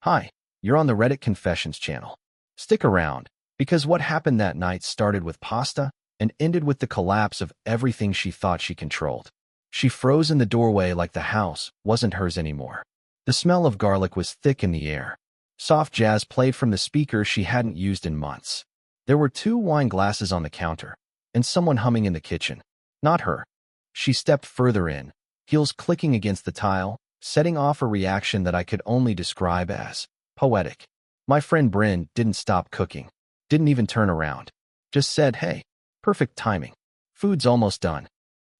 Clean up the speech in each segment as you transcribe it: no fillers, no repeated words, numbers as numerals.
Hi, you're on the Reddit Confessions channel. Stick around, because what happened that night started with pasta and ended with the collapse of everything she thought she controlled. She froze in the doorway like the house wasn't hers anymore. The smell of garlic was thick in the air. Soft jazz played from the speaker she hadn't used in months. There were 2 wine glasses on the counter, and someone humming in the kitchen. Not her. She stepped further in, heels clicking against the tile, setting off a reaction that I could only describe as poetic. My friend Bryn didn't stop cooking, didn't even turn around. Just said, "Hey, perfect timing. Food's almost done."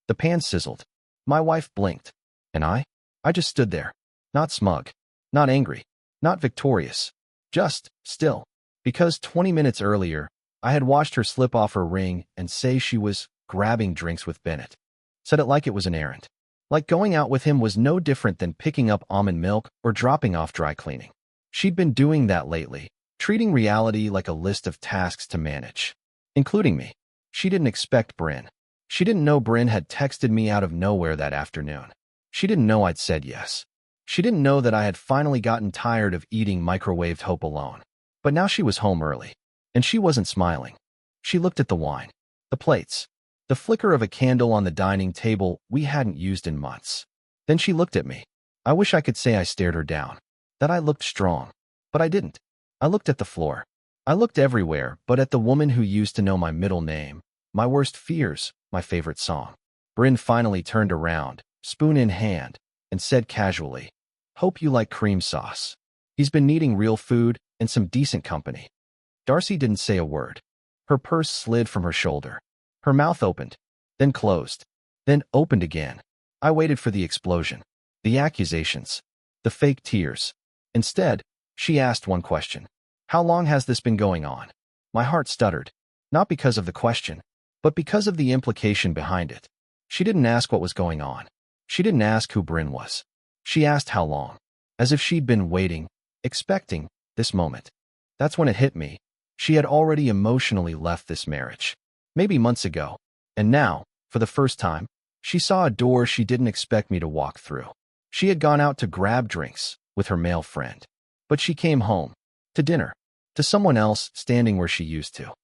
The pan sizzled. My wife blinked. And I just stood there. Not smug, not angry, not victorious. Just still. Because 20 minutes earlier, I had watched her slip off her ring and say she was grabbing drinks with Bennett. Said it like it was an errand. Like going out with him was no different than picking up almond milk or dropping off dry cleaning. She'd been doing that lately, treating reality like a list of tasks to manage, including me. She didn't expect Bryn. She didn't know Bryn had texted me out of nowhere that afternoon. She didn't know I'd said yes. She didn't know that I had finally gotten tired of eating microwaved hope alone. But now she was home early, and she wasn't smiling. She looked at the wine, the plates, the flicker of a candle on the dining table we hadn't used in months. Then she looked at me. I wish I could say I stared her down, that I looked strong, but I didn't. I looked at the floor. I looked everywhere but at the woman who used to know my middle name, my worst fears, my favorite song. Bryn finally turned around, spoon in hand, and said casually, "Hope you like cream sauce. He's been needing real food and some decent company." Darcy didn't say a word. Her purse slid from her shoulder. Her mouth opened, then closed, then opened again. I waited for the explosion, the accusations, the fake tears. Instead, she asked one question. "How long has this been going on?" My heart stuttered, not because of the question, but because of the implication behind it. She didn't ask what was going on. She didn't ask who Bryn was. She asked how long, as if she'd been waiting, expecting this moment. That's when it hit me. She had already emotionally left this marriage, maybe months ago, and now, for the first time, she saw a door she didn't expect me to walk through. She had gone out to grab drinks with her male friend, but she came home, to dinner, to someone else standing where she used to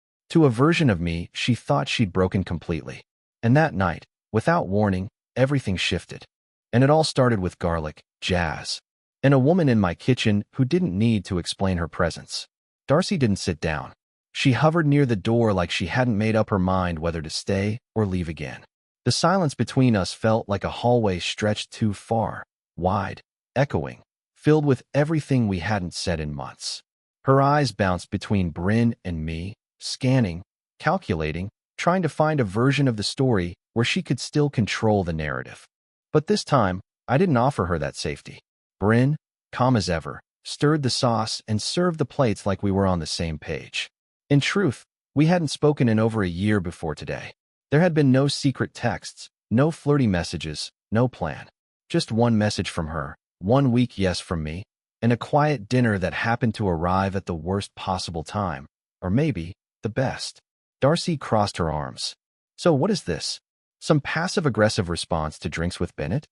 a version of me she thought she'd broken completely. And that night, without warning, everything shifted. And it all started with garlic, jazz, and a woman in my kitchen who didn't need to explain her presence. Darcy didn't sit down. She hovered near the door like she hadn't made up her mind whether to stay or leave again. The silence between us felt like a hallway stretched too far, wide, echoing, filled with everything we hadn't said in months. Her eyes bounced between Bryn and me, scanning, calculating, trying to find a version of the story where she could still control the narrative. But this time, I didn't offer her that safety. Bryn, calm as ever, stirred the sauce and served the plates like we were on the same page. In truth, we hadn't spoken in over a year before today. There had been no secret texts, no flirty messages, no plan. Just one message from her, one weak yes from me, and a quiet dinner that happened to arrive at the worst possible time, or maybe the best. Darcy crossed her arms. "So what is this? Some passive-aggressive response to drinks with Bennett?"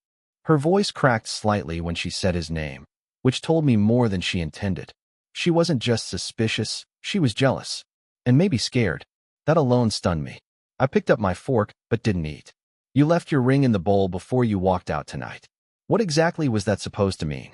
Her voice cracked slightly when she said his name, which told me more than she intended. She wasn't just suspicious, she was jealous. And maybe scared. That alone stunned me. I picked up my fork, but didn't eat. "You left your ring in the bowl before you walked out tonight. What exactly was that supposed to mean?"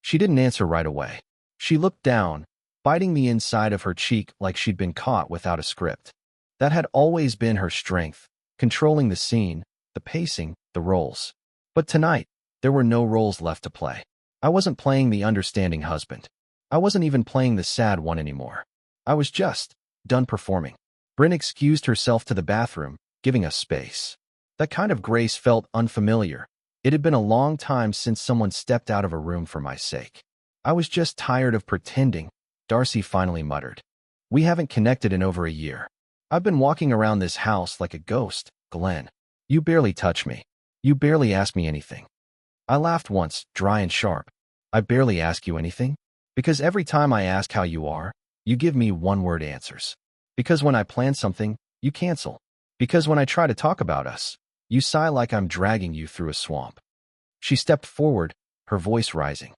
She didn't answer right away. She looked down, biting the inside of her cheek like she'd been caught without a script. That had always been her strength, controlling the scene, the pacing, the roles. But tonight, there were no roles left to play. I wasn't playing the understanding husband. I wasn't even playing the sad one anymore. I was just done performing. Bryn excused herself to the bathroom, giving us space. That kind of grace felt unfamiliar. It had been a long time since someone stepped out of a room for my sake. "I was just tired of pretending," Darcy finally muttered. "We haven't connected in over a year. I've been walking around this house like a ghost, Glenn. You barely touch me. You barely ask me anything." I laughed once, dry and sharp. "I barely ask you anything? Because every time I ask how you are, you give me one-word answers. Because when I plan something, you cancel. Because when I try to talk about us, you sigh like I'm dragging you through a swamp." She stepped forward, her voice rising.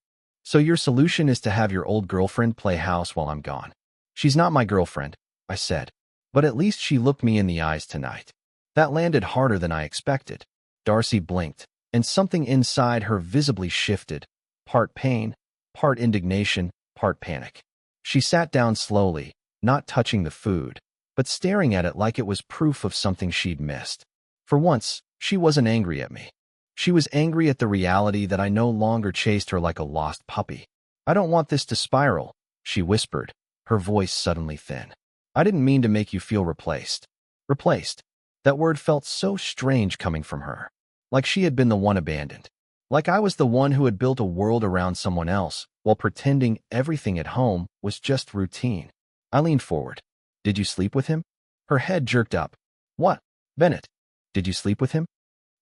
So your solution is to have your old girlfriend play house while I'm gone. She's not my girlfriend, I said. But at least she looked me in the eyes tonight. That landed harder than I expected. Darcy blinked, and something inside her visibly shifted. Part pain, part indignation, part panic. She sat down slowly, not touching the food, but staring at it like it was proof of something she'd missed. For once, she wasn't angry at me. She was angry at the reality that I no longer chased her like a lost puppy. I don't want this to spiral, she whispered, her voice suddenly thin. I didn't mean to make you feel replaced. Replaced. That word felt so strange coming from her. Like she had been the one abandoned. Like I was the one who had built a world around someone else, while pretending everything at home was just routine. I leaned forward. Did you sleep with him? Her head jerked up. What? Bennett. Did you sleep with him?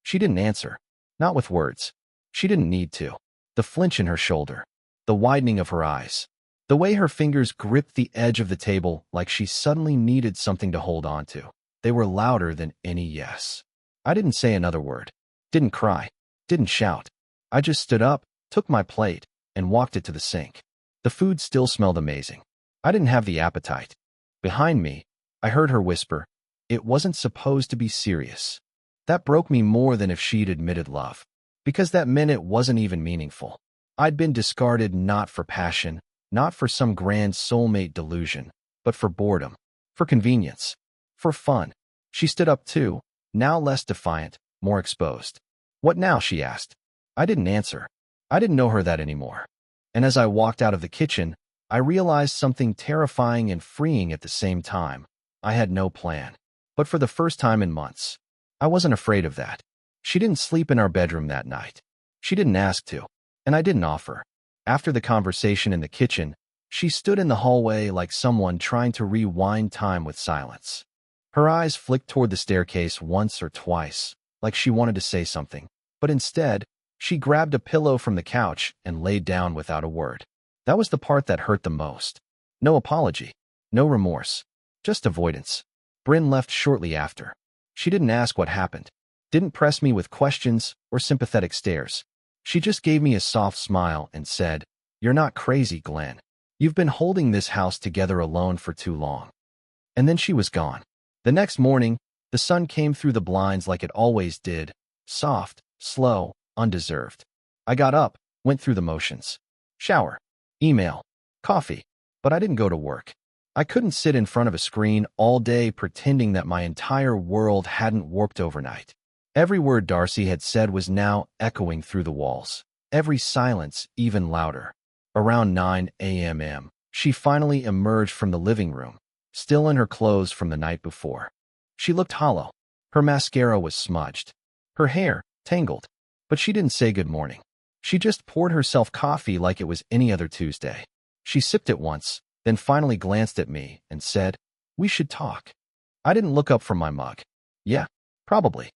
She didn't answer. Not with words. She didn't need to. The flinch in her shoulder. The widening of her eyes. The way her fingers gripped the edge of the table like she suddenly needed something to hold on to. They were louder than any yes. I didn't say another word. Didn't cry. Didn't shout. I just stood up, took my plate, and walked it to the sink. The food still smelled amazing. I didn't have the appetite. Behind me, I heard her whisper, "It wasn't supposed to be serious." That broke me more than if she'd admitted love. Because that meant it wasn't even meaningful. I'd been discarded not for passion, not for some grand soulmate delusion, but for boredom, for convenience, for fun. She stood up too, now less defiant, more exposed. What now? She asked. I didn't answer. I didn't know her that anymore. And as I walked out of the kitchen, I realized something terrifying and freeing at the same time. I had no plan. But for the first time in months, I wasn't afraid of that. She didn't sleep in our bedroom that night. She didn't ask to, and I didn't offer. After the conversation in the kitchen, she stood in the hallway like someone trying to rewind time with silence. Her eyes flicked toward the staircase once or twice, like she wanted to say something, but instead, she grabbed a pillow from the couch and laid down without a word. That was the part that hurt the most. No apology, no remorse, just avoidance. Bryn left shortly after. She didn't ask what happened, didn't press me with questions or sympathetic stares. She just gave me a soft smile and said, "You're not crazy, Glenn. You've been holding this house together alone for too long." And then she was gone. The next morning, the sun came through the blinds like it always did, soft, slow, undeserved. I got up, went through the motions. Shower, email, coffee, but I didn't go to work. I couldn't sit in front of a screen all day pretending that my entire world hadn't warped overnight. Every word Darcy had said was now echoing through the walls, every silence even louder. Around 9 a.m., she finally emerged from the living room, still in her clothes from the night before. She looked hollow. Her mascara was smudged. Her hair, tangled. But she didn't say good morning. She just poured herself coffee like it was any other Tuesday. She sipped it once, then finally glanced at me and said, "We should talk." I didn't look up from my mug. Yeah, probably.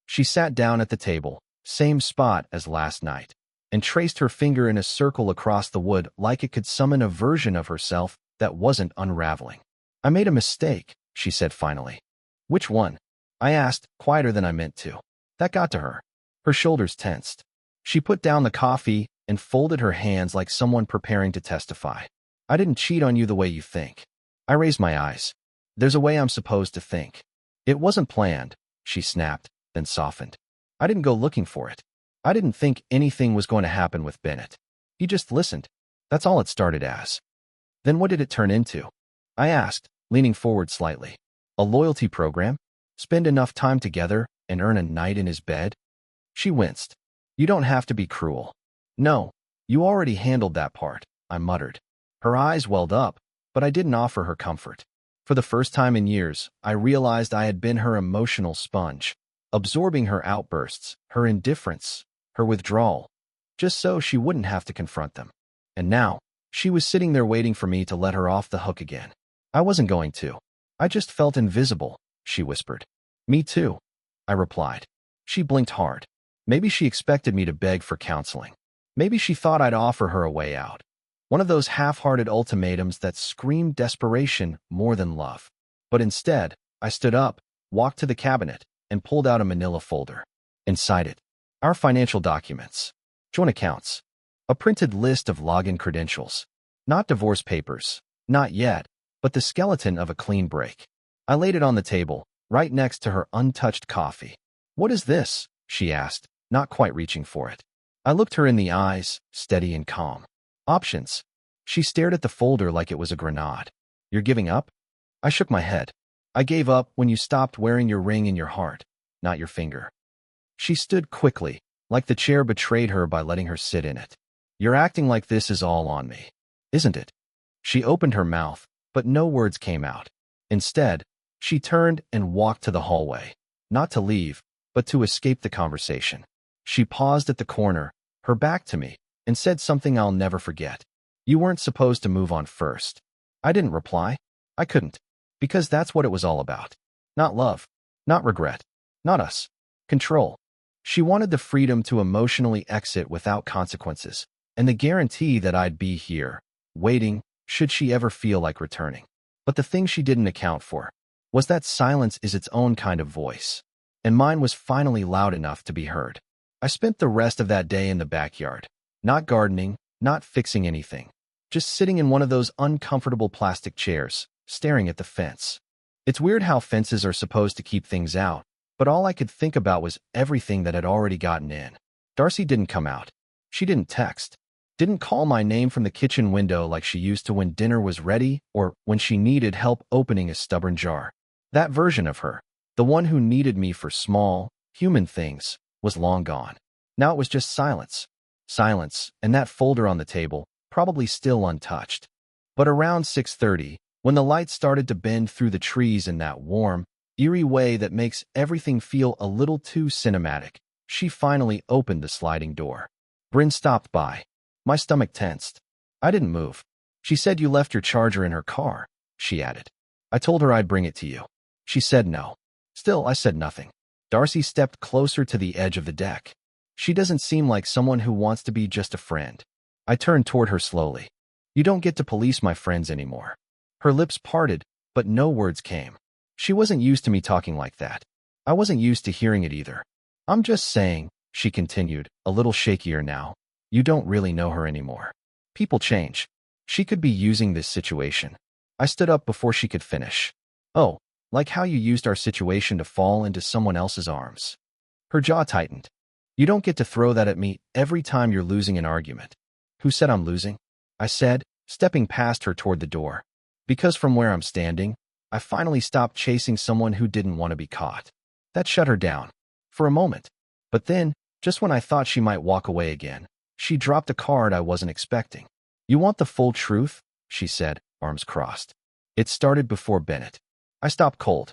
She sat down at the table, same spot as last night, and traced her finger in a circle across the wood like it could summon a version of herself that wasn't unraveling. "I made a mistake," she said finally. "Which one?" I asked, quieter than I meant to. That got to her. Her shoulders tensed. She put down the coffee and folded her hands like someone preparing to testify. "I didn't cheat on you the way you think." I raised my eyes. "There's a way I'm supposed to think." "It wasn't planned," she snapped, then softened. "I didn't go looking for it. I didn't think anything was going to happen with Bennett. He just listened. That's all it started as." "Then what did it turn into?" I asked, leaning forward slightly. "A loyalty program? Spend enough time together and earn a night in his bed?" She winced. "You don't have to be cruel." "No, you already handled that part," I muttered. Her eyes welled up, but I didn't offer her comfort. For the first time in years, I realized I had been her emotional sponge, absorbing her outbursts, her indifference, her withdrawal, just so she wouldn't have to confront them. And now, she was sitting there waiting for me to let her off the hook again. I wasn't going to. "I just felt invisible," she whispered. "Me too," I replied. She blinked hard. Maybe she expected me to beg for counseling. Maybe she thought I'd offer her a way out. One of those half-hearted ultimatums that screamed desperation more than love. But instead, I stood up, walked to the cabinet, and pulled out a manila folder. Inside it, our financial documents, joint accounts, A printed list of login credentials. Not divorce papers. Not yet, but the skeleton of a clean break. I laid it on the table, right next to her untouched coffee. "What is this?" she asked, not quite reaching for it. I looked her in the eyes, steady and calm. "Options." She stared at the folder like it was a grenade. "You're giving up?" I shook my head. "I gave up when you stopped wearing your ring in your heart, not your finger." She stood quickly, like the chair betrayed her by letting her sit in it. "You're acting like this is all on me, isn't it?" She opened her mouth, but no words came out. Instead, she turned and walked to the hallway, not to leave, but to escape the conversation. She paused at the corner, her back to me, and said something I'll never forget. "You weren't supposed to move on first." I didn't reply. I couldn't. Because that's what it was all about. Not love. Not regret. Not us. Control. She wanted the freedom to emotionally exit without consequences, and the guarantee that I'd be here, waiting, should she ever feel like returning. But the thing she didn't account for was that silence is its own kind of voice, and mine was finally loud enough to be heard. I spent the rest of that day in the backyard, not gardening, not fixing anything, just sitting in one of those uncomfortable plastic chairs, staring at the fence. It's weird how fences are supposed to keep things out, but all I could think about was everything that had already gotten in. Darcy didn't come out. She didn't text. Didn't call my name from the kitchen window like she used to when dinner was ready or when she needed help opening a stubborn jar. That version of her, the one who needed me for small, human things, was long gone. Now it was just silence. Silence, and that folder on the table, probably still untouched. But around 6:30, when the light started to bend through the trees in that warm, eerie way that makes everything feel a little too cinematic, she finally opened the sliding door. Bryn stopped by. My stomach tensed. I didn't move. "She said you left your charger in her car," she added. "I told her I'd bring it to you." She said no. Still, I said nothing. Darcy stepped closer to the edge of the deck. She doesn't seem like someone who wants to be just a friend. I turned toward her slowly. "You don't get to police my friends anymore." Her lips parted, but no words came. She wasn't used to me talking like that. I wasn't used to hearing it either. "I'm just saying," she continued, a little shakier now, "you don't really know her anymore. People change. She could be using this situation." I stood up before she could finish. "Oh, like how you used our situation to fall into someone else's arms." Her jaw tightened. "You don't get to throw that at me every time you're losing an argument." "Who said I'm losing?" I said, stepping past her toward the door. "Because from where I'm standing, I finally stopped chasing someone who didn't want to be caught." That shut her down. For a moment. But then, just when I thought she might walk away again, she dropped a card I wasn't expecting. "You want the full truth?" she said, arms crossed. "It started before Bennett." I stopped cold.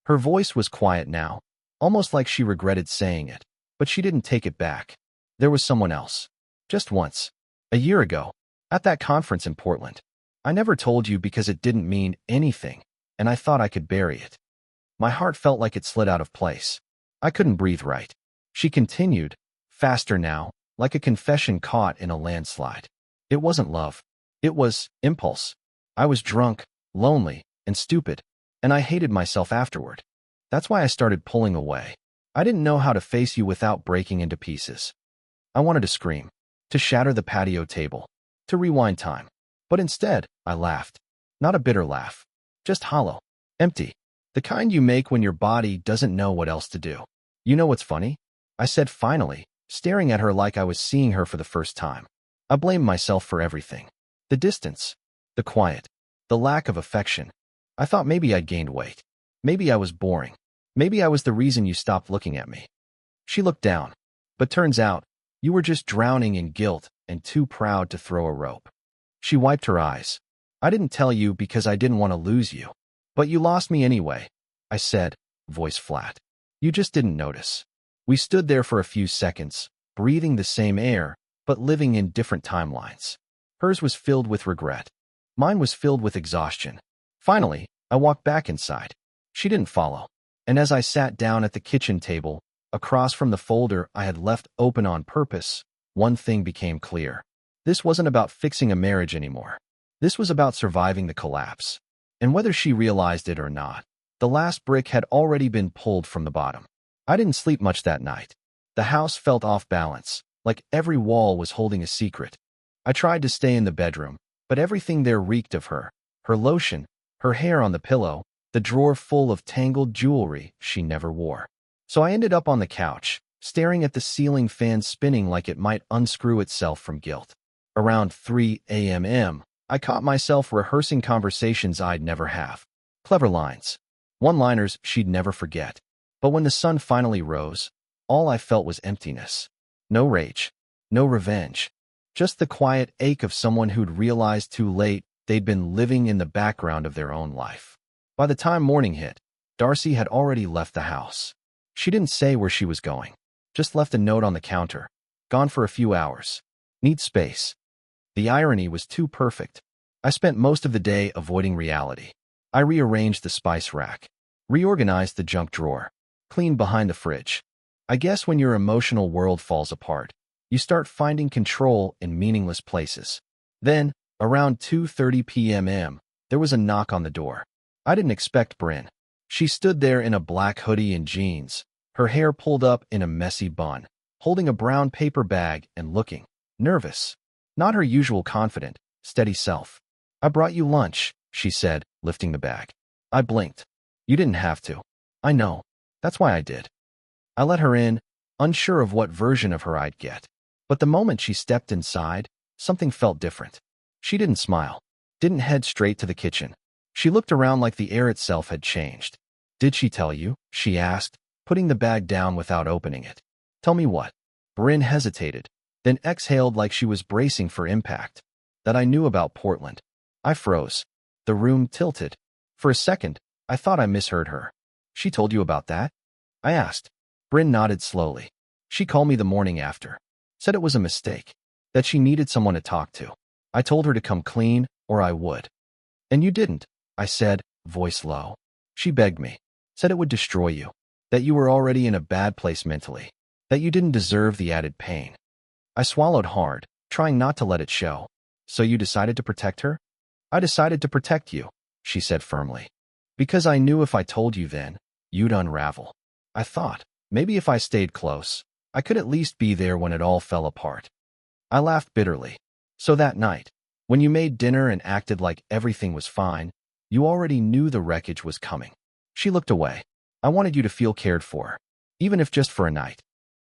Her voice was quiet now, almost like she regretted saying it, but she didn't take it back. "There was someone else. Just once. A year ago. At that conference in Portland. I never told you because it didn't mean anything, and I thought I could bury it." My heart felt like it slid out of place. I couldn't breathe right. She continued, faster now, like a confession caught in a landslide. "It wasn't love. It was impulse. I was drunk, lonely, and stupid, and I hated myself afterward. That's why I started pulling away. I didn't know how to face you without breaking into pieces. I wanted to scream, to shatter the patio table, to rewind time. But instead, I laughed. Not a bitter laugh. Just hollow. Empty. The kind you make when your body doesn't know what else to do. You know what's funny?" I said finally, staring at her like I was seeing her for the first time. I blamed myself for everything. The distance. The quiet. The lack of affection. I thought maybe I'd gained weight. Maybe I was boring. Maybe I was the reason you stopped looking at me. She looked down. "But turns out, you were just drowning in guilt and too proud to throw a rope." She wiped her eyes. "I didn't tell you because I didn't want to lose you. But you lost me anyway," I said, voice flat. "You just didn't notice." We stood there for a few seconds, breathing the same air, but living in different timelines. Hers was filled with regret. Mine was filled with exhaustion. Finally, I walked back inside. She didn't follow. And as I sat down at the kitchen table, across from the folder I had left open on purpose, one thing became clear. This wasn't about fixing a marriage anymore. This was about surviving the collapse. And whether she realized it or not, the last brick had already been pulled from the bottom. I didn't sleep much that night. The house felt off balance, like every wall was holding a secret. I tried to stay in the bedroom, but everything there reeked of her. Her lotion, her hair on the pillow, the drawer full of tangled jewelry she never wore. So I ended up on the couch, staring at the ceiling fan spinning like it might unscrew itself from guilt. Around 3 a.m., I caught myself rehearsing conversations I'd never have. Clever lines. One-liners she'd never forget. But when the sun finally rose, all I felt was emptiness. No rage. No revenge. Just the quiet ache of someone who'd realized too late they'd been living in the background of their own life. By the time morning hit, Darcy had already left the house. She didn't say where she was going. Just left a note on the counter. Gone for a few hours. Need space. The irony was too perfect. I spent most of the day avoiding reality. I rearranged the spice rack, reorganized the junk drawer, cleaned behind the fridge. I guess when your emotional world falls apart, you start finding control in meaningless places. Then, around 2:30 p.m., there was a knock on the door. I didn't expect Bryn. She stood there in a black hoodie and jeans, her hair pulled up in a messy bun, holding a brown paper bag and looking nervous. Not her usual confident, steady self. "I brought you lunch," she said, lifting the bag. I blinked. "You didn't have to." "I know. That's why I did." I let her in, unsure of what version of her I'd get. But the moment she stepped inside, something felt different. She didn't smile, didn't head straight to the kitchen. She looked around like the air itself had changed. "Did she tell you?" she asked, putting the bag down without opening it. "Tell me what?" Bryn hesitated, then exhaled like she was bracing for impact. "That I knew about Portland." I froze. The room tilted. For a second, I thought I misheard her. "She told you about that?" I asked. Bryn nodded slowly. "She called me the morning after. Said it was a mistake. That she needed someone to talk to. I told her to come clean, or I would." "And you didn't," I said, voice low. "She begged me. Said it would destroy you. That you were already in a bad place mentally. That you didn't deserve the added pain." I swallowed hard, trying not to let it show. "So you decided to protect her?" "I decided to protect you," she said firmly. "Because I knew if I told you then, you'd unravel." I thought, maybe if I stayed close, I could at least be there when it all fell apart. I laughed bitterly. "So that night, when you made dinner and acted like everything was fine, you already knew the wreckage was coming." She looked away. "I wanted you to feel cared for, even if just for a night."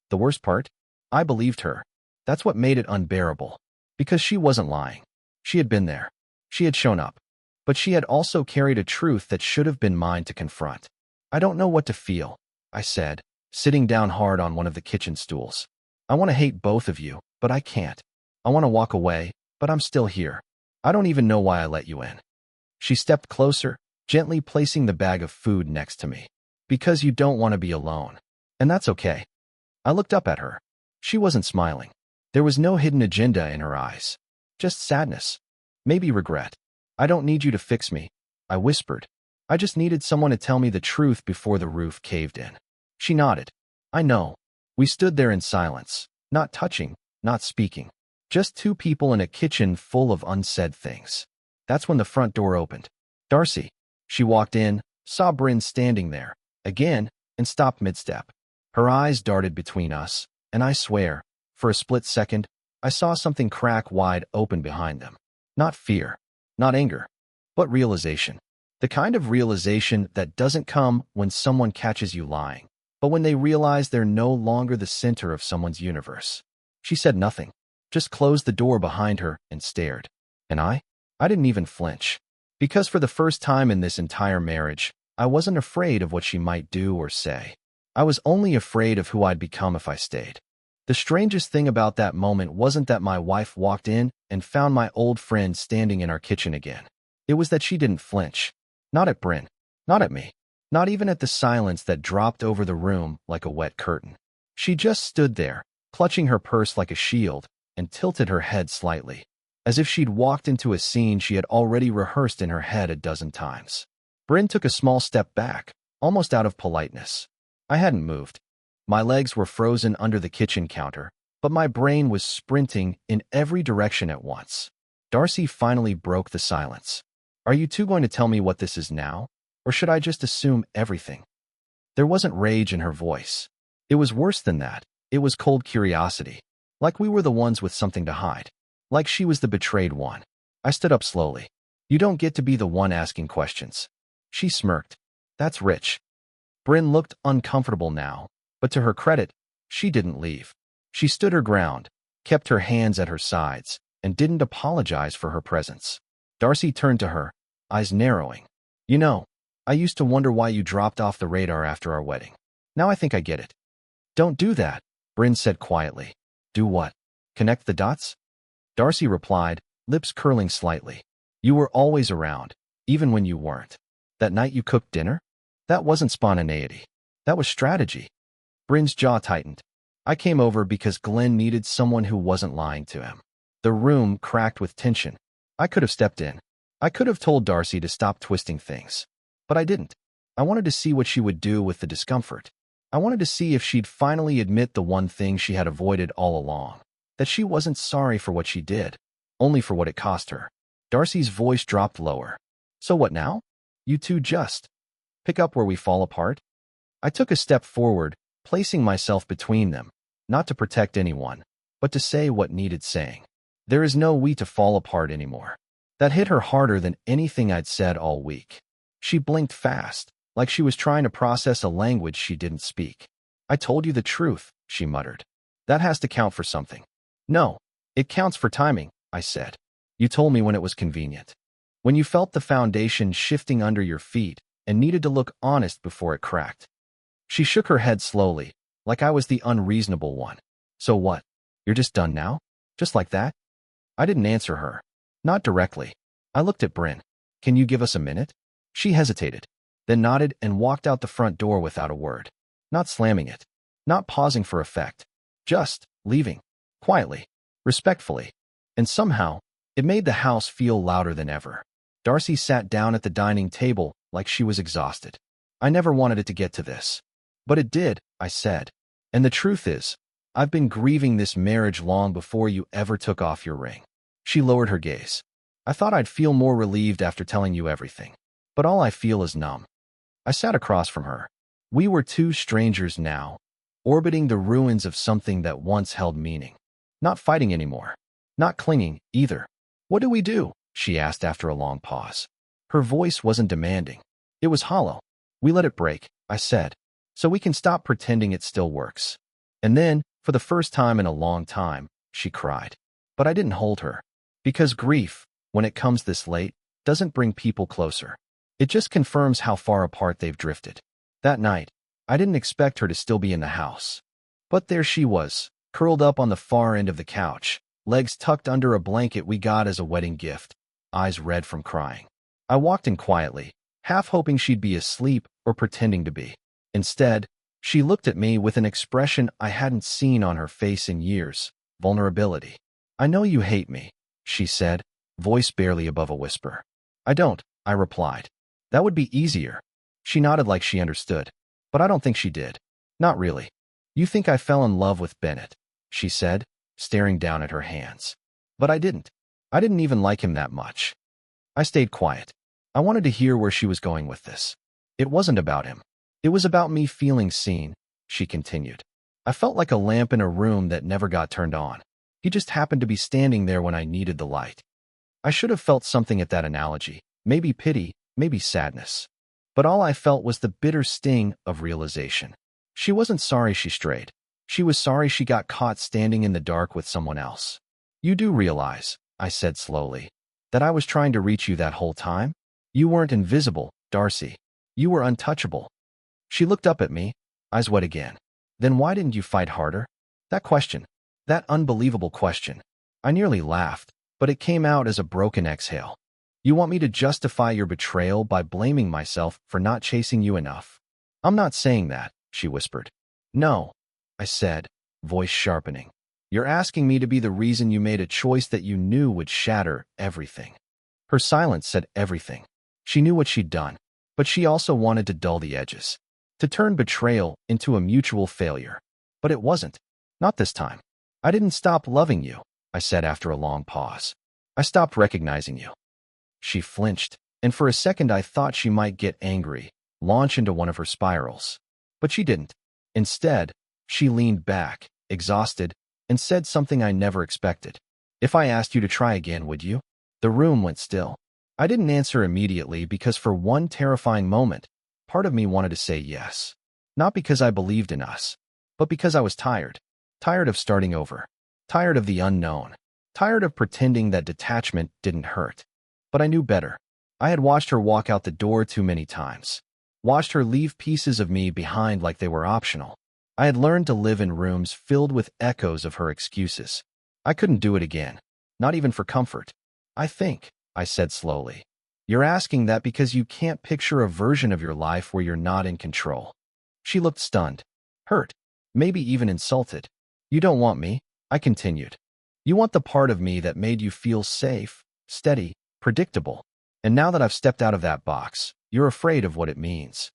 The worst part? I believed her. That's what made it unbearable. Because she wasn't lying. She had been there. She had shown up. But she had also carried a truth that should have been mine to confront. "I don't know what to feel," I said, sitting down hard on one of the kitchen stools. "I want to hate both of you, but I can't. I want to walk away, but I'm still here. I don't even know why I let you in." She stepped closer, gently placing the bag of food next to me. "Because you don't want to be alone. And that's okay." I looked up at her. She wasn't smiling. There was no hidden agenda in her eyes. Just sadness. Maybe regret. "I don't need you to fix me," I whispered. "I just needed someone to tell me the truth before the roof caved in." She nodded. "I know." We stood there in silence, not touching, not speaking. Just two people in a kitchen full of unsaid things. That's when the front door opened. "Darcy." She walked in, saw Bryn standing there, again, and stopped mid-step. Her eyes darted between us, and I swear, for a split second, I saw something crack wide open behind them. Not fear, not anger, but realization. The kind of realization that doesn't come when someone catches you lying, but when they realize they're no longer the center of someone's universe. She said nothing, just closed the door behind her and stared. And I didn't even flinch. Because for the first time in this entire marriage, I wasn't afraid of what she might do or say. I was only afraid of who I'd become if I stayed. The strangest thing about that moment wasn't that my wife walked in and found my old friend standing in our kitchen again. It was that she didn't flinch. Not at Bryn. Not at me. Not even at the silence that dropped over the room like a wet curtain. She just stood there, clutching her purse like a shield, and tilted her head slightly, as if she'd walked into a scene she had already rehearsed in her head a dozen times. Bryn took a small step back, almost out of politeness. I hadn't moved. My legs were frozen under the kitchen counter, but my brain was sprinting in every direction at once. Darcy finally broke the silence. "Are you two going to tell me what this is now, or should I just assume everything?" There wasn't rage in her voice. It was worse than that. It was cold curiosity. Like we were the ones with something to hide. Like she was the betrayed one. I stood up slowly. You don't get to be the one asking questions. She smirked. That's rich. Bryn looked uncomfortable now, but to her credit, she didn't leave. She stood her ground, kept her hands at her sides, and didn't apologize for her presence. Darcy turned to her, eyes narrowing. You know, I used to wonder why you dropped off the radar after our wedding. Now I think I get it. Don't do that, Bryn said quietly. Do what? Connect the dots? Darcy replied, lips curling slightly. You were always around, even when you weren't. That night you cooked dinner? That wasn't spontaneity. That was strategy. Bryn's jaw tightened. I came over because Glenn needed someone who wasn't lying to him. The room cracked with tension. I could have stepped in. I could have told Darcy to stop twisting things. But I didn't. I wanted to see what she would do with the discomfort. I wanted to see if she'd finally admit the one thing she had avoided all along. That she wasn't sorry for what she did, only for what it cost her. Darcy's voice dropped lower. So what now? You two just pick up where we fall apart? I took a step forward, placing myself between them, not to protect anyone, but to say what needed saying. There is no we to fall apart anymore. That hit her harder than anything I'd said all week. She blinked fast, like she was trying to process a language she didn't speak. I told you the truth, she muttered. That has to count for something. No, it counts for timing, I said. You told me when it was convenient. When you felt the foundation shifting under your feet and needed to look honest before it cracked. She shook her head slowly, like I was the unreasonable one. So what? You're just done now? Just like that? I didn't answer her. Not directly. I looked at Bryn. Can you give us a minute? She hesitated, then nodded and walked out the front door without a word. Not slamming it. Not pausing for effect. Just leaving. Quietly. Respectfully. And somehow, it made the house feel louder than ever. Darcy sat down at the dining table like she was exhausted. I never wanted it to get to this. But it did, I said. And the truth is, I've been grieving this marriage long before you ever took off your ring. She lowered her gaze. I thought I'd feel more relieved after telling you everything. But all I feel is numb. I sat across from her. We were two strangers now, orbiting the ruins of something that once held meaning. Not fighting anymore. Not clinging, either. What do we do? She asked after a long pause. Her voice wasn't demanding. It was hollow. We let it break, I said, so we can stop pretending it still works. And then, for the first time in a long time, she cried. But I didn't hold her. Because grief, when it comes this late, doesn't bring people closer. It just confirms how far apart they've drifted. That night, I didn't expect her to still be in the house. But there she was, curled up on the far end of the couch, legs tucked under a blanket we got as a wedding gift, eyes red from crying. I walked in quietly, half hoping she'd be asleep or pretending to be. Instead, she looked at me with an expression I hadn't seen on her face in years, vulnerability. I know you hate me, she said, voice barely above a whisper. I don't, I replied. That would be easier. She nodded like she understood, but I don't think she did. Not really. You think I fell in love with Bennett, she said, staring down at her hands. But I didn't. I didn't even like him that much. I stayed quiet. I wanted to hear where she was going with this. It wasn't about him. It was about me feeling seen, she continued. I felt like a lamp in a room that never got turned on. He just happened to be standing there when I needed the light. I should have felt something at that analogy, maybe pity, maybe sadness. But all I felt was the bitter sting of realization. She wasn't sorry she strayed. She was sorry she got caught standing in the dark with someone else. You do realize, I said slowly, that I was trying to reach you that whole time? You weren't invisible, Darcy. You were untouchable. She looked up at me, eyes wet again. Then why didn't you fight harder? That question, that unbelievable question. I nearly laughed, but it came out as a broken exhale. You want me to justify your betrayal by blaming myself for not chasing you enough? I'm not saying that, she whispered. No, I said, voice sharpening. You're asking me to be the reason you made a choice that you knew would shatter everything. Her silence said everything. She knew what she'd done, but she also wanted to dull the edges, to turn betrayal into a mutual failure. But it wasn't. Not this time. I didn't stop loving you, I said after a long pause. I stopped recognizing you. She flinched, and for a second I thought she might get angry, launch into one of her spirals. But she didn't. Instead, she leaned back, exhausted, and said something I never expected. If I asked you to try again, would you? The room went still. I didn't answer immediately because for one terrifying moment, part of me wanted to say yes. Not because I believed in us, but because I was tired. Tired of starting over. Tired of the unknown. Tired of pretending that detachment didn't hurt. But I knew better. I had watched her walk out the door too many times. Watched her leave pieces of me behind like they were optional. I had learned to live in rooms filled with echoes of her excuses. I couldn't do it again. Not even for comfort. I think, I said slowly, you're asking that because you can't picture a version of your life where you're not in control. She looked stunned, hurt, maybe even insulted. You don't want me, I continued. You want the part of me that made you feel safe, steady, predictable. And now that I've stepped out of that box, you're afraid of what it means.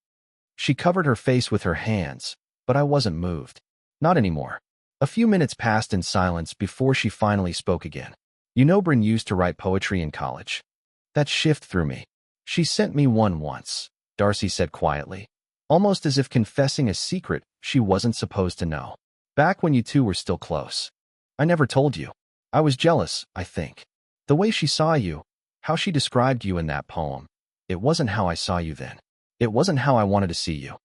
She covered her face with her hands, but I wasn't moved. Not anymore. A few minutes passed in silence before she finally spoke again. You know, Bryn used to write poetry in college. That shift through me. She sent me one once, Darcy said quietly, almost as if confessing a secret she wasn't supposed to know. Back when you two were still close. I never told you. I was jealous, I think. The way she saw you, how she described you in that poem. It wasn't how I saw you then. It wasn't how I wanted to see you.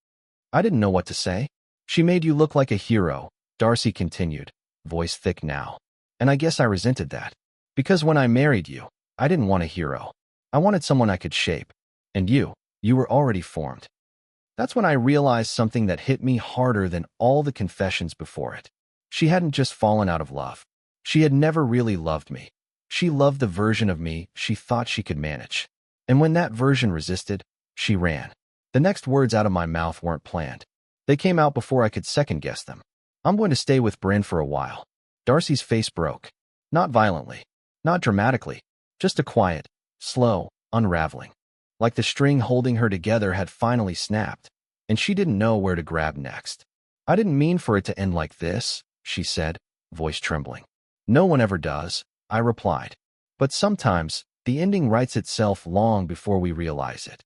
I didn't know what to say. She made you look like a hero, Darcy continued, voice thick now. And I guess I resented that. Because when I married you, I didn't want a hero. I wanted someone I could shape. And you were already formed. That's when I realized something that hit me harder than all the confessions before it. She hadn't just fallen out of love. She had never really loved me. She loved the version of me she thought she could manage. And when that version resisted, she ran. The next words out of my mouth weren't planned. They came out before I could second-guess them. I'm going to stay with Bryn for a while. Darcy's face broke. Not violently. Not dramatically. Just a quiet, slow unraveling. Like the string holding her together had finally snapped, and she didn't know where to grab next. I didn't mean for it to end like this, she said, voice trembling. No one ever does, I replied. But sometimes, the ending writes itself long before we realize it.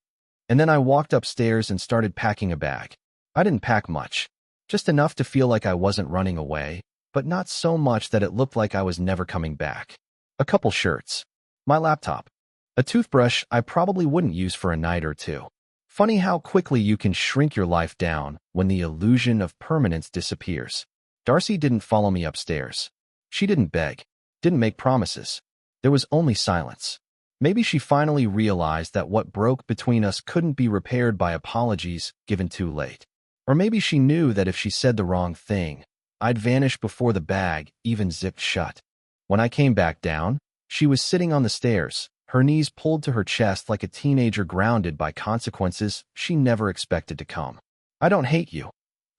And then I walked upstairs and started packing a bag. I didn't pack much. Just enough to feel like I wasn't running away, but not so much that it looked like I was never coming back. A couple shirts. My laptop. A toothbrush I probably wouldn't use for a night or two. Funny how quickly you can shrink your life down when the illusion of permanence disappears. Darcy didn't follow me upstairs. She didn't beg. Didn't make promises. There was only silence. Maybe she finally realized that what broke between us couldn't be repaired by apologies given too late. Or maybe she knew that if she said the wrong thing, I'd vanish before the bag even zipped shut. When I came back down, she was sitting on the stairs, her knees pulled to her chest like a teenager grounded by consequences she never expected to come. I don't hate you,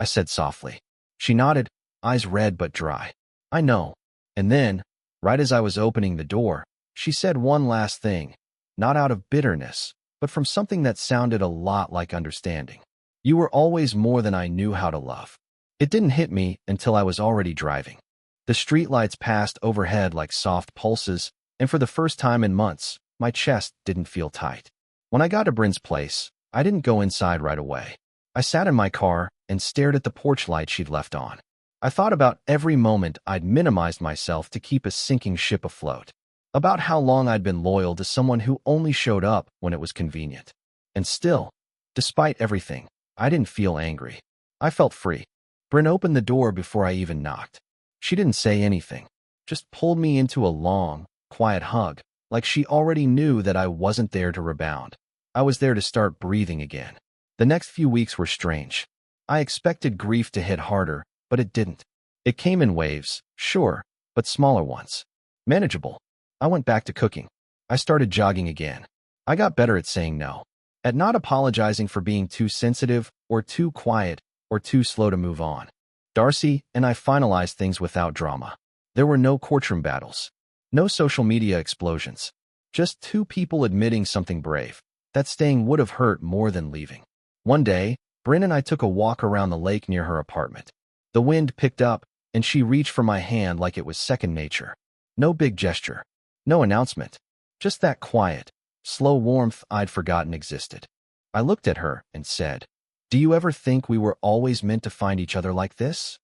I said softly. She nodded, eyes red but dry. I know. And then, right as I was opening the door, she said one last thing, not out of bitterness, but from something that sounded a lot like understanding. You were always more than I knew how to love. It didn't hit me until I was already driving. The streetlights passed overhead like soft pulses, and for the first time in months, my chest didn't feel tight. When I got to Bryn's place, I didn't go inside right away. I sat in my car and stared at the porch light she'd left on. I thought about every moment I'd minimized myself to keep a sinking ship afloat. About how long I'd been loyal to someone who only showed up when it was convenient. And still, despite everything, I didn't feel angry. I felt free. Bryn opened the door before I even knocked. She didn't say anything, just pulled me into a long, quiet hug, like she already knew that I wasn't there to rebound. I was there to start breathing again. The next few weeks were strange. I expected grief to hit harder, but it didn't. It came in waves, sure, but smaller ones. Manageable. I went back to cooking. I started jogging again. I got better at saying no. At not apologizing for being too sensitive, or too quiet, or too slow to move on. Darcy and I finalized things without drama. There were no courtroom battles. No social media explosions. Just two people admitting something brave, that staying would have hurt more than leaving. One day, Bryn and I took a walk around the lake near her apartment. The wind picked up, and she reached for my hand like it was second nature. No big gesture. No announcement. Just that quiet, slow warmth I'd forgotten existed. I looked at her and said, "Do you ever think we were always meant to find each other like this?"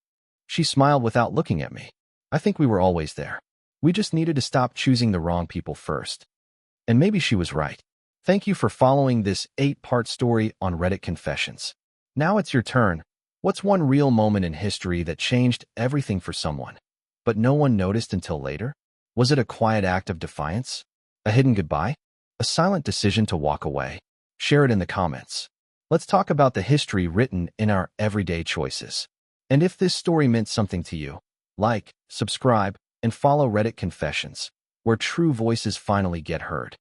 She smiled without looking at me. I think we were always there. We just needed to stop choosing the wrong people first. And maybe she was right. Thank you for following this 8-part story on Reddit Confessions. Now it's your turn. What's one real moment in history that changed everything for someone, but no one noticed until later? Was it a quiet act of defiance? A hidden goodbye? A silent decision to walk away? Share it in the comments. Let's talk about the history written in our everyday choices. And if this story meant something to you, like, subscribe, and follow Reddit Confessions, where true voices finally get heard.